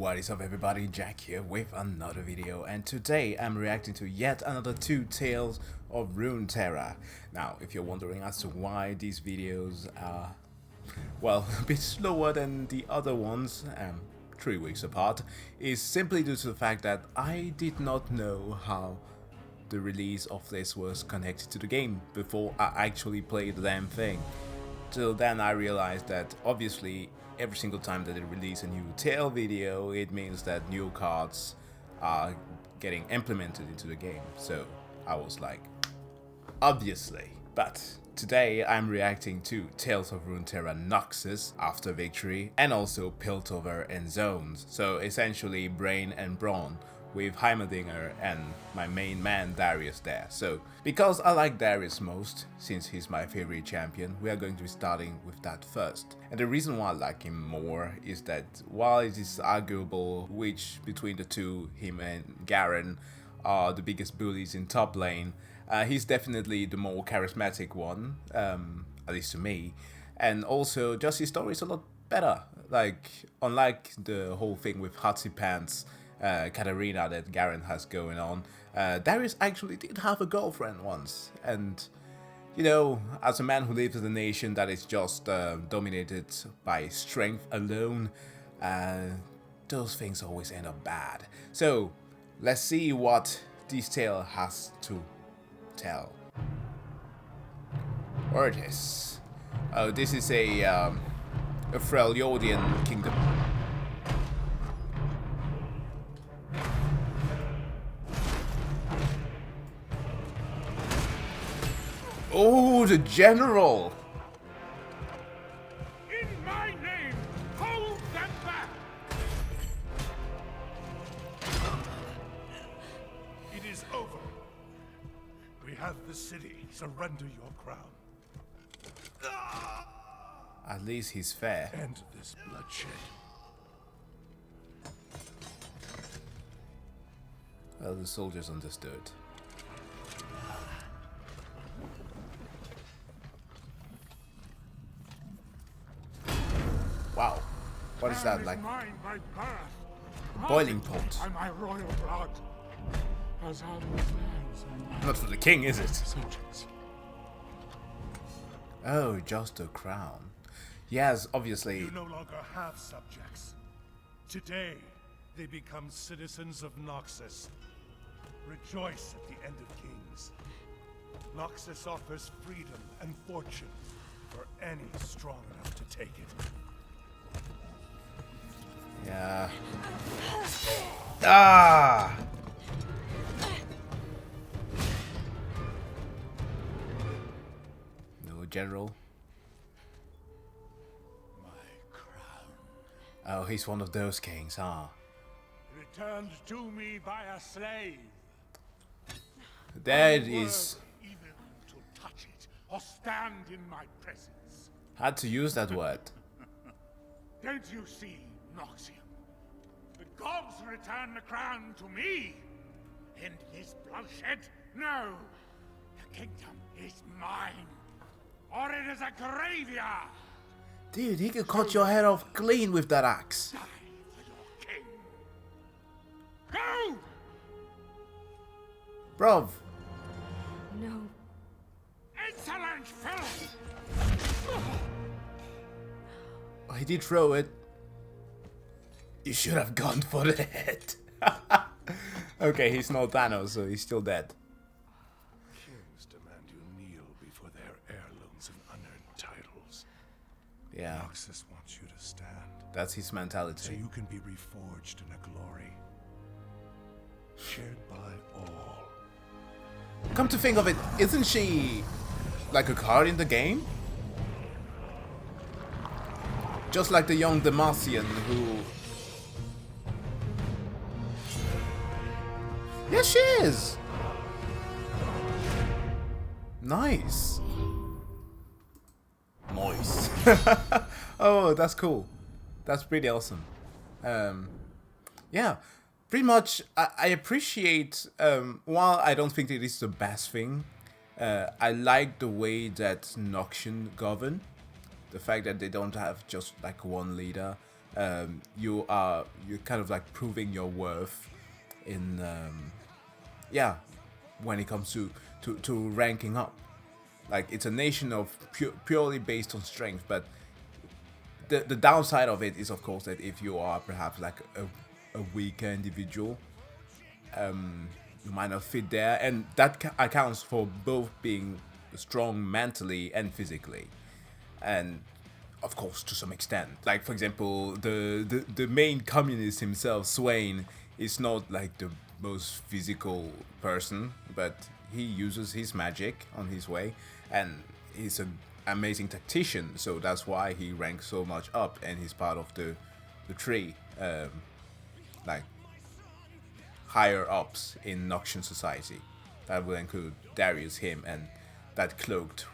What is up everybody, Jack here with another video, and today I'm reacting to yet another two tales of Runeterra. Now, if you're wondering as to why these videos are, well, a bit slower than the other ones, 3 weeks apart, is simply due to the fact that I did not know how the release of this was connected to the game before I actually played the damn thing. Till then I realized that obviously every single time that they release a new tale video, it means that new cards are getting implemented into the game. So I was like, obviously. But today I'm reacting to Tales of Runeterra Noxus After Victory and also Piltover and Zaun. So essentially Brain and Brawn, with Heimerdinger and my main man Darius there. So because I like Darius most, since he's my favorite champion, we are going to be starting with that first. And the reason why I like him more is that while it is arguable which between the two, him and Garen, are the biggest bullies in top lane, he's definitely the more charismatic one, at least to me. And also just his story is a lot better. Like, unlike the whole thing with Hatsy Pants Katarina that Garen has going on, Darius actually did have a girlfriend once, and you know, as a man who lives in a nation that is just dominated by strength alone, those things always end up bad. So let's see what this tale has to tell. Or it is. Oh, this is a Freljordian kingdom. Oh, the general! In my name, hold them back! It is over. We have the city. Surrender your crown. At least he's fair. End this bloodshed. Well, the soldiers understood. Wow, what is that, like Mine by birth. a boiling pot? By my royal blood. As are the lands and my Not for the king, is it? subjects. Oh, just a crown. Yes, obviously. You no longer have subjects. Today, they become citizens of Noxus. Rejoice at the end of kings. Noxus offers freedom and fortune for any strong enough to take it. Yeah. Ah! No general. My crown. Oh, he's one of those kings, huh? Returned to me by a slave. That Unworthy is. even to touch it or stand in my presence. Had to use that word. Don't you see, Noxian? The gods return the crown to me. End this bloodshed? No. The kingdom is mine. Or it is a graveyard. Dude, he could cut your head off clean with that axe. Die for your king. Go! Bruv. No. Insolent villain! Oh, he did throw it. You should have gone for the head. Okay, he's not Thanos, so he's still dead. Kings demand you kneel before their heirlooms and unearned titles. Yeah, Noxus wants you to stand, that's his so mentality. you can be reforged in a glory shared by all. Come to think of it, isn't she like a card in the game? Just like the young Demacian who... Yes, she is! Nice. Nice. Oh, that's cool. That's pretty awesome. Yeah, pretty much I appreciate, while I don't think it is the best thing, I like the way that Noxian govern. The fact that they don't have just like one leader, you're kind of like proving your worth in yeah, when it comes to ranking up. Like it's a nation of purely based on strength, but the downside of it is of course that if you are perhaps like a weaker individual, you might not fit there, and that accounts for both being strong mentally and physically, and of course to some extent. Like for example, the main communist himself, Swain, is not like the most physical person, but he uses his magic on his way, and he's an amazing tactician, so that's why he ranks so much up, and he's part of the tree, like higher ups in Noxian society. That will include Darius, him, and that cloaked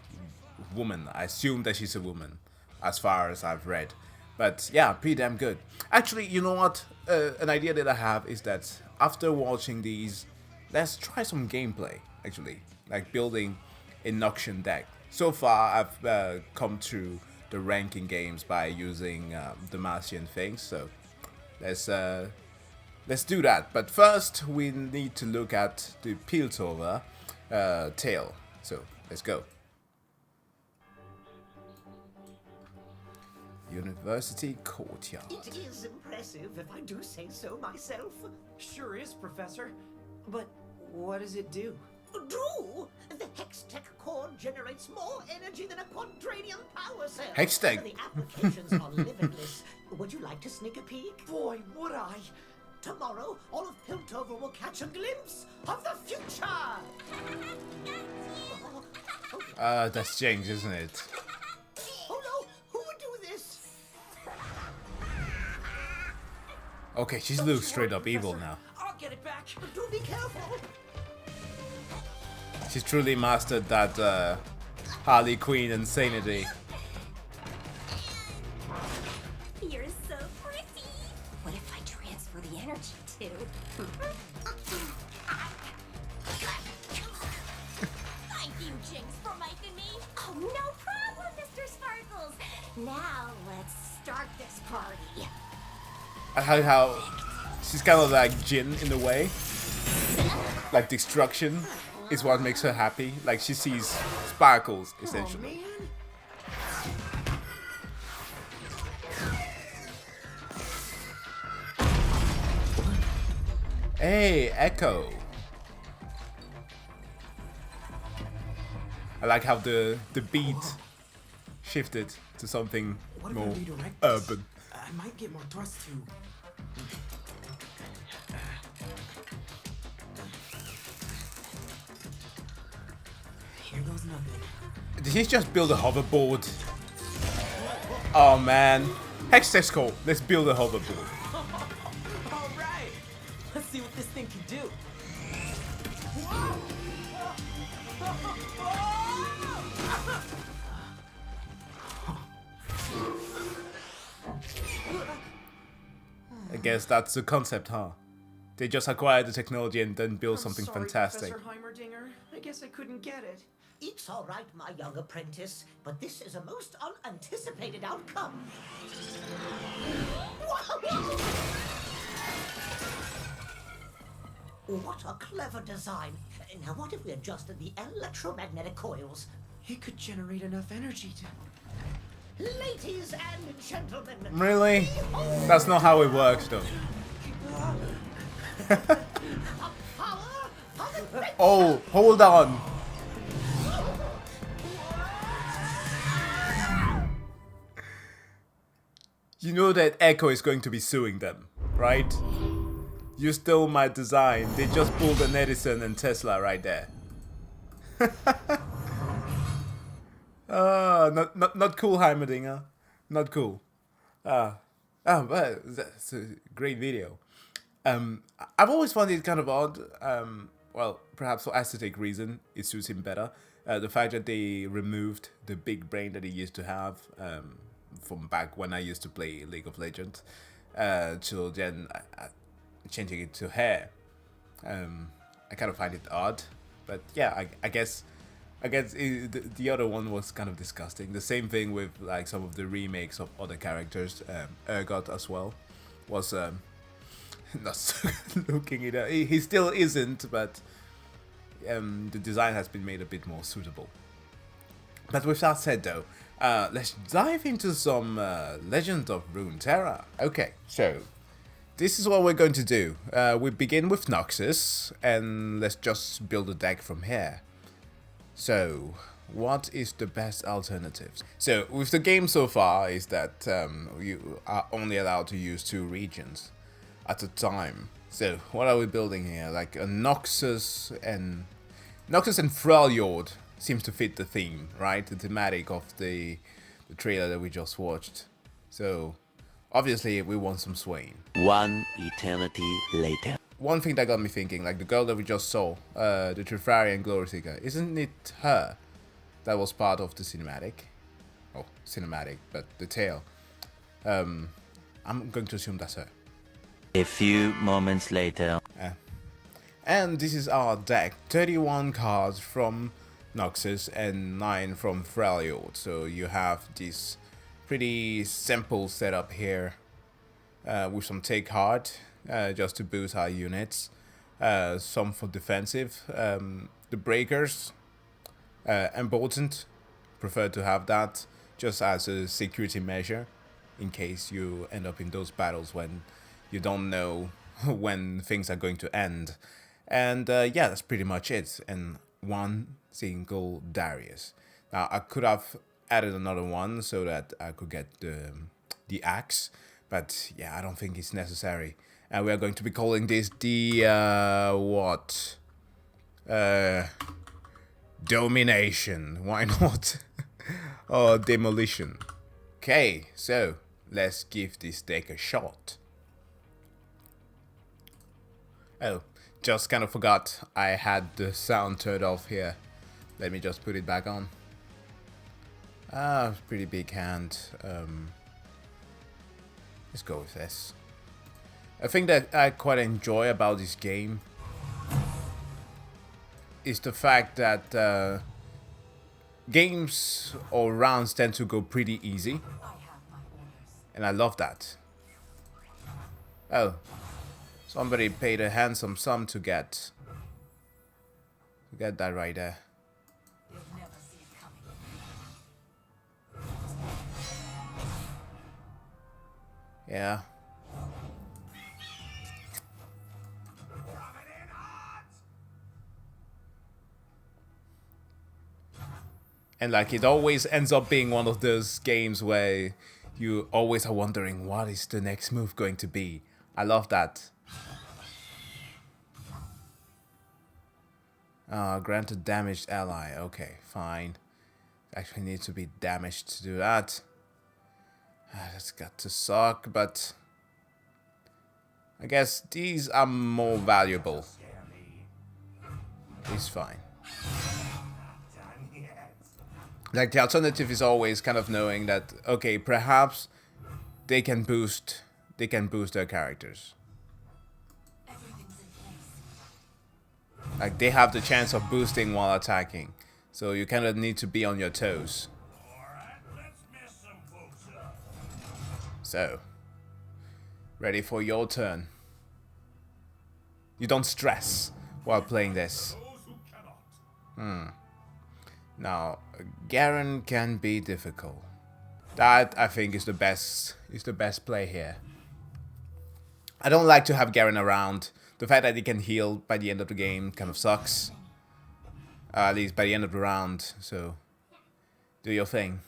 woman. I assume that she's a woman, as far as I've read. But yeah, pretty damn good. Actually, you know what? An idea that I have is that after watching these, let's try some gameplay, actually. Like building a Noxian deck. So far, I've come through the ranking games by using the Martian things, so let's do that. But first, we need to look at the Piltover tale. So let's go. University Courtyard. It is impressive, if I do say so myself. Sure is, Professor. But what does it do? Do? The Hextech core generates more energy than a quadranium power cell. Hextech. The applications are limitless. Would you like to sneak a peek? Boy, would I! Tomorrow, all of Piltover will catch a glimpse of the future! That's James, isn't it? Oh no! Who would do this? Okay, she Don't looks you straight worry, up evil Professor. now. I'll get it back. Do be careful! She's truly mastered that Harley Quinn insanity. You're so pretty. What if I transfer the energy too? Thank you, Jinx, for making me. Oh, no problem, Mr. Sparkles. Now let's start this party. I like how she's kind of like Jin in a way. Like destruction is what makes her happy. Like she sees sparkles essentially. Hey, Echo. I like how the beat shifted to something What if I more redirect this? urban. I might get more thrust too. Here goes nothing. Did he just build a hoverboard? Oh man. Hextech Call, let's build a hoverboard. All right, let's see what this thing can do. I guess that's the concept, huh? They just acquired the technology and then build I'm something sorry, fantastic. Professor Heimerdinger. I guess I couldn't get it. It's all right, my young apprentice, but this is a most unanticipated outcome. What a clever design. Now, what if we adjusted the electromagnetic coils? It could generate enough energy to... Ladies and gentlemen, Really? That's not how it works, though. power of the Oh, hold on. You know that Echo is going to be suing them, right? You stole my design. They just pulled an Edison and Tesla right there. Not cool, Heimerdinger. Not cool. But that's a great video. I've always found it kind of odd. Well, perhaps for aesthetic reason, it suits him better. The fact that they removed the big brain that he used to have from back when I used to play League of Legends, to then changing it to hair. I kind of find it odd, but yeah, I guess I guess the other one was kind of disgusting. The same thing with like some of the remakes of other characters. Ergot as well was not so good looking. He still isn't, but the design has been made a bit more suitable. But with that said though, let's dive into some Legend of Runeterra. Okay, so this is what we're going to do. We begin with Noxus, and let's just build a deck from here. So, what is the best alternatives? So, with the game so far is that you are only allowed to use 2 regions at a time. So, what are we building here? Like a Noxus and Freljord seems to fit the theme, right? The thematic of the trailer that we just watched. So, obviously we want some Swain. One eternity later. One thing that got me thinking, like the girl that we just saw, the Trifarian Glory Seeker, isn't it her that was part of the cinematic? Oh, cinematic, but the tale. I'm going to assume that's her. A few moments later. And this is our deck. 31 cards from Noxus and 9 from Freljord. So you have this pretty simple setup here with some take hard just to boost our units, some for defensive. The breakers, emboldened, prefer to have that just as a security measure in case you end up in those battles when you don't know when things are going to end. And yeah, that's pretty much it. And one single Darius. Now I could have added another one so that I could get the axe, but yeah, I don't think it's necessary. And we are going to be calling this the what? Domination. Why not? Or demolition. Okay, so let's give this deck a shot. Oh, just kind of forgot I had the sound turned off here. Let me just put it back on. Pretty big hand. Let's go with this. A thing that I quite enjoy about this game is the fact that games or rounds tend to go pretty easy. And I love that. Oh. Somebody paid a handsome sum to get that right there. Yeah. And like it always ends up being one of those games where you always are wondering what is the next move going to be. I love that. Granted damaged ally. Okay, fine. Actually need to be damaged to do that. That's got to suck, but I guess these are more valuable. It's fine. Like the alternative is always kind of knowing that okay, perhaps they can boost their characters. Like they have the chance of boosting while attacking, so you kind of need to be on your toes. So, ready for your turn. You don't stress while playing this. Now, Garen can be difficult. That I think is the best play here. I don't like to have Garen around. The fact that he can heal by the end of the game kind of sucks. At least by the end of the round, so do your thing.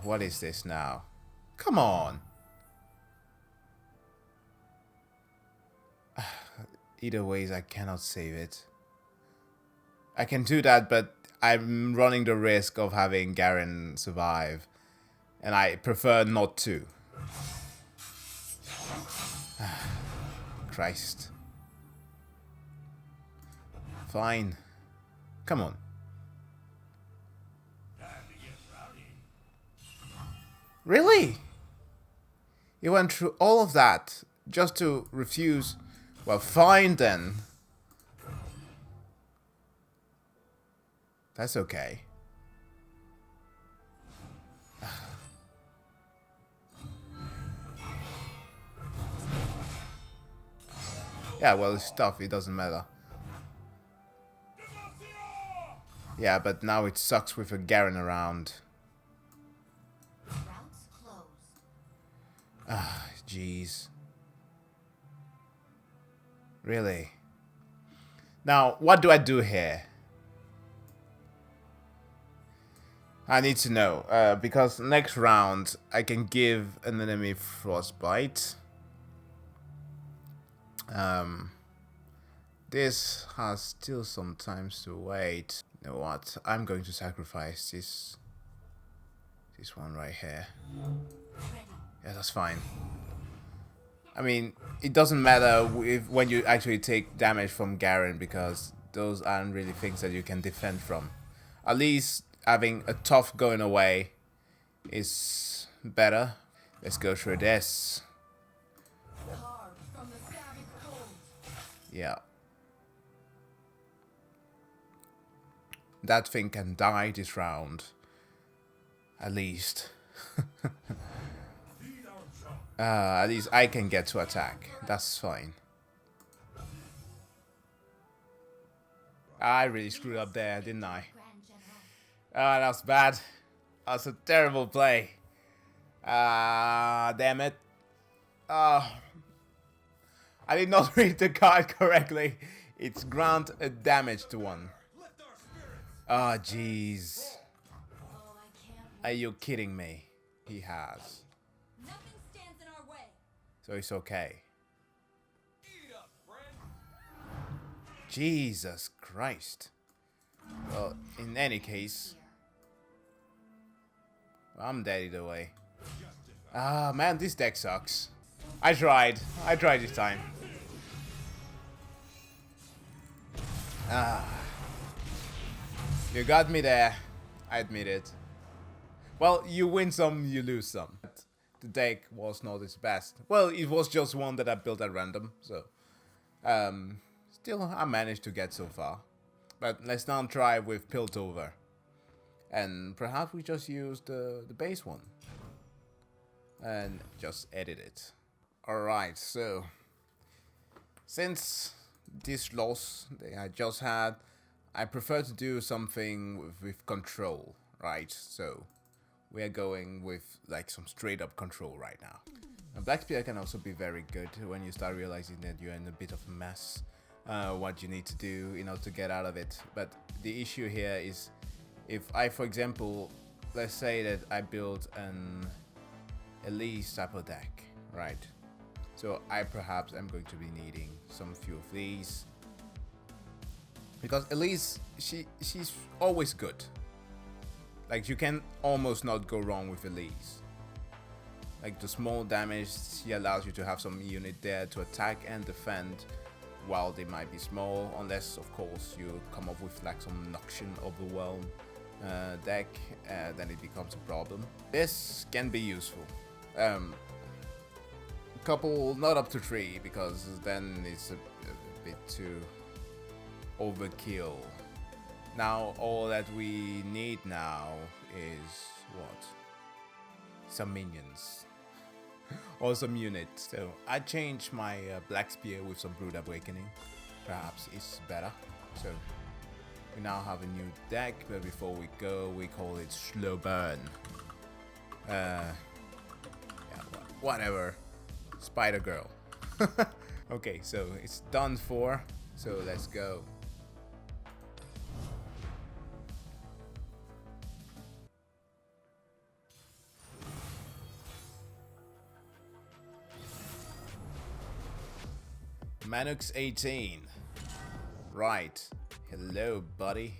What is this now? Come on! Either ways, I cannot save it. I can do that, but I'm running the risk of having Garen survive. And I prefer not to. Christ. Fine. Come on. Really? You went through all of that just to refuse? Well, fine then. That's okay. Yeah, well, it's tough. It doesn't matter. Yeah, but now it sucks with a Garen around. Routes closed. Ah, jeez. Really? Now, what do I do here? I need to know, because next round I can give an enemy frostbite. This has still some time to wait. You know what? I'm going to sacrifice this one right here. Yeah, that's fine. I mean, it doesn't matter when you actually take damage from Garen, because those aren't really things that you can defend from. At least having a tough going away is better. Let's go through this. Yeah. That thing can die this round. At least. At least I can get to attack. That's fine. I really screwed up there, didn't I? Ah, that was bad. That's a terrible play. Damn it. I did not read the card correctly. It's grant a damage to one. Ah, jeez. Are you kidding me? He has. Nothing stands in our way. So it's okay. Jesus Christ. Well, in any case, I'm dead either way. Ah, man, this deck sucks. I tried this time. Ah. You got me there. I admit it. Well, you win some, you lose some. The deck was not its best. Well, it was just one that I built at random, so... still, I managed to get so far. But let's now try with Piltover. And perhaps we just use the base one. And just edit it. Alright, so... since this loss that I just had, I prefer to do something with control, right? So we are going with like some straight up control right now. And Black Spear can also be very good when you start realizing that you're in a bit of a mess. What you need to do, you know, to get out of it. But the issue here is, if I, for example, let's say that I build an Elise type of deck, right? So I perhaps am going to be needing some few of these. Because Elise, she's always good. Like, you can almost not go wrong with Elise. Like, the small damage, she allows you to have some unit there to attack and defend while they might be small, unless of course you come up with like some Noxian Overwhelm deck, then it becomes a problem. This can be useful. Couple, not up to 3, because then it's a bit too overkill. Now all that we need now is what? Some minions. Or some units. So I changed my Black Spear with some Brood Awakening. Perhaps it's better. So we now have a new deck, but before we go, we call it Slow Burn. Yeah, whatever. Spider Girl. Okay, so it's done for. So let's go. Manux 18. Right. Hello, buddy.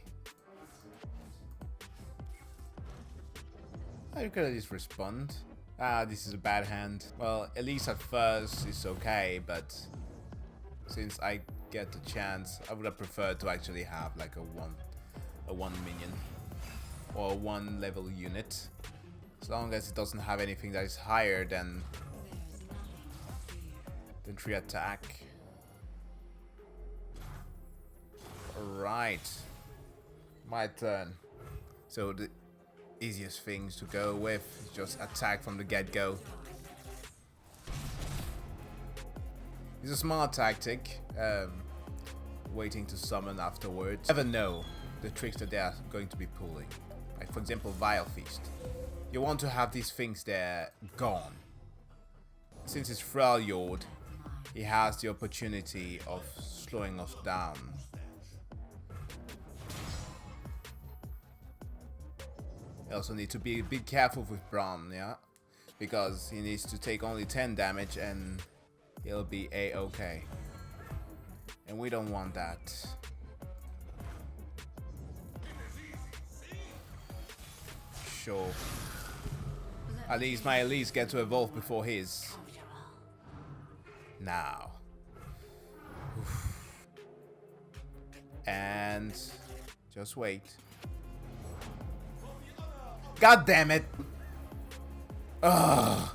I could at least respond. Ah, this is a bad hand. Well, at least at first it's okay, but since I get the chance, I would have preferred to actually have like a one minion or 1 level unit. As long as it doesn't have anything that is higher than 3 attack. Alright. My turn. So the easiest things to go with is just attack from the get-go. It's a smart tactic, waiting to summon afterwards. Never know the tricks that they are going to be pulling. Like for example, Vile Feast. You want to have these things there gone. Since it's Freljord, he has the opportunity of slowing us down. You also need to be careful with Braum, yeah? Because he needs to take only 10 damage and he'll be A-okay. And we don't want that. Sure. At least my elites get to evolve before his. Now. Oof. And just wait. God damn it! Ugh.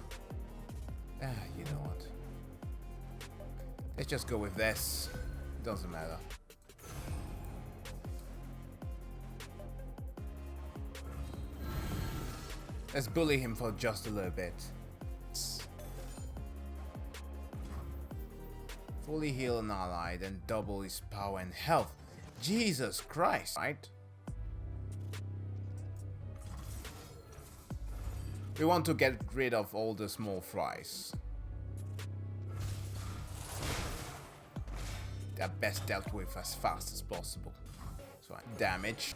You know what? Let's just go with this. It doesn't matter. Let's bully him for just a little bit. Fully heal an ally, then double his power and health. Jesus Christ, right? We want to get rid of all the small fries. They're best dealt with as fast as possible. So damage.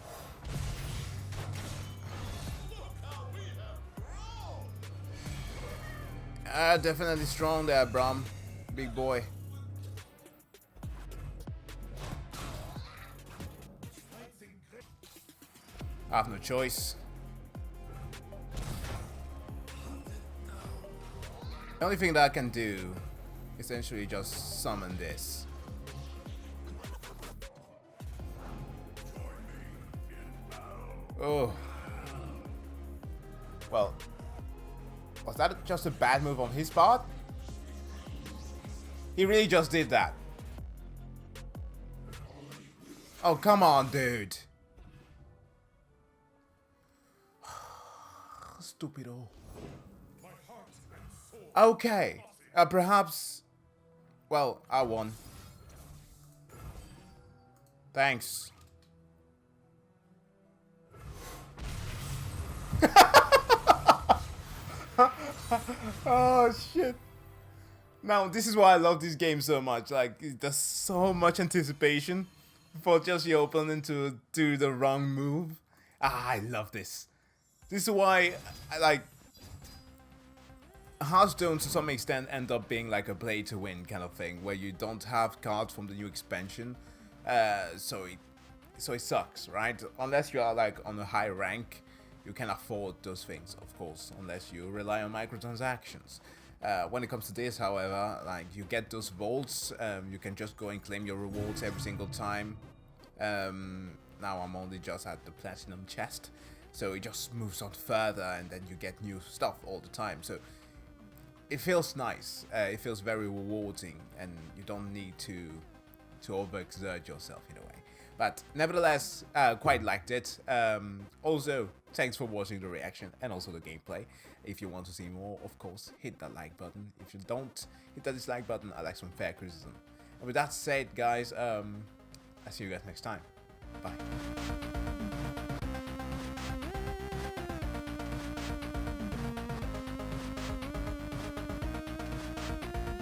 Definitely strong there, Braum. Big boy. I have no choice. The only thing that I can do is essentially just summon this. Oh. Well, was that just a bad move on his part? He really just did that. Oh, come on, dude. Stupido. Okay. Perhaps... Well, I won. Thanks. Oh, shit. Now, this is why I love this game so much. Like, there's so much anticipation for just your opponent to do the wrong move. Ah, I love this. This is why, like, Hearthstone to some extent end up being like a play to win kind of thing, where you don't have cards from the new expansion, so it sucks, right? Unless you are like on a high rank, you can afford those things, of course, unless you rely on microtransactions. When it comes to this, however, like you get those vaults, you can just go and claim your rewards every single time. Now I'm only just at the platinum chest, so it just moves on further, and then you get new stuff all the time. So it feels nice. It feels very rewarding, and you don't need to overexert yourself in a way. But nevertheless, quite liked it. Also, thanks for watching the reaction and also the gameplay. If you want to see more, of course, hit that like button. If you don't, hit that dislike button. I like some fair criticism. And with that said, guys, I'll see you guys next time. Bye.